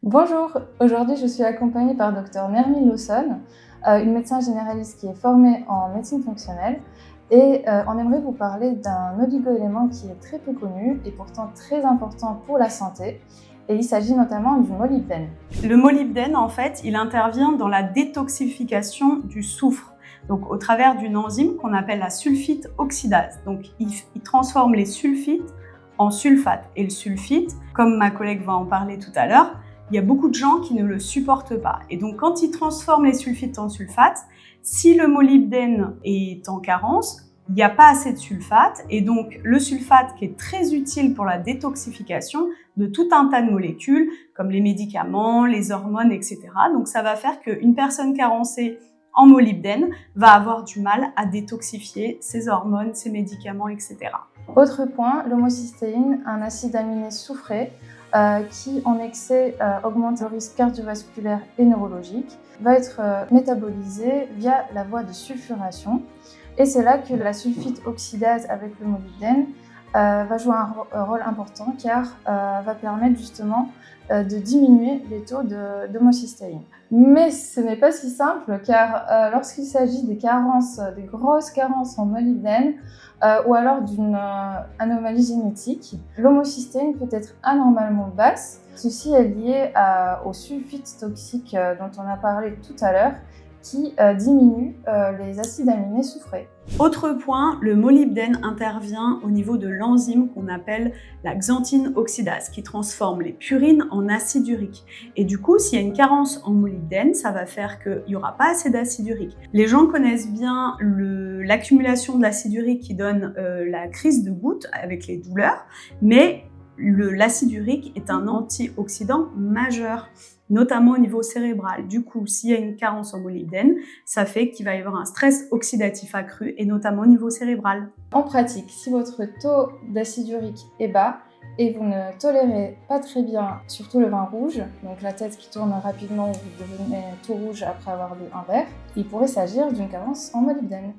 Bonjour, aujourd'hui je suis accompagnée par Dr Nermine Lawson, une médecin généraliste qui est formée en médecine fonctionnelle et on aimerait vous parler d'un oligo-élément qui est très peu connu et pourtant très important pour la santé et il s'agit notamment du molybdène. Le molybdène, en fait, il intervient dans la détoxification du soufre, donc au travers d'une enzyme qu'on appelle la sulfite oxydase. Donc il transforme les sulfites en sulfate. Et le sulfite, comme ma collègue va en parler tout à l'heure, il y a beaucoup de gens qui ne le supportent pas. Et donc quand il transforme les sulfites en sulfate, si le molybdène est en carence, il n'y a pas assez de sulfate et donc le sulfate qui est très utile pour la détoxification de tout un tas de molécules comme les médicaments, les hormones, etc. Donc ça va faire qu'une personne carencée en molybdène va avoir du mal à détoxifier ses hormones, ses médicaments, etc. Autre point, l'homocystéine, un acide aminé soufré qui en excès augmente le risque cardiovasculaire et neurologique, va être métabolisé via la voie de sulfuration. Et c'est là que la sulfite oxydase avec le molybdène va jouer un rôle important car va permettre justement de diminuer les taux d'homocystéine. Mais ce n'est pas si simple car lorsqu'il s'agit des carences, des grosses carences en molybdène ou alors d'une anomalie génétique, l'homocystéine peut être anormalement basse. Ceci est lié au sulfite toxique dont on a parlé tout à l'heure qui diminue les acides aminés soufrés. Autre point, le molybdène intervient au niveau de l'enzyme qu'on appelle la xanthine oxydase qui transforme les purines en acide urique. Et du coup, s'il y a une carence en molybdène, ça va faire qu'il n'y aura pas assez d'acide urique. Les gens connaissent bien l'accumulation de l'acide urique qui donne la crise de goutte avec les douleurs, mais l'acide urique est un antioxydant majeur, notamment au niveau cérébral. Du coup, s'il y a une carence en molybdène, ça fait qu'il va y avoir un stress oxydatif accru, et notamment au niveau cérébral. En pratique, si votre taux d'acide urique est bas et vous ne tolérez pas très bien, surtout le vin rouge, donc la tête qui tourne rapidement ou vous devenez tout rouge après avoir bu un verre, il pourrait s'agir d'une carence en molybdène.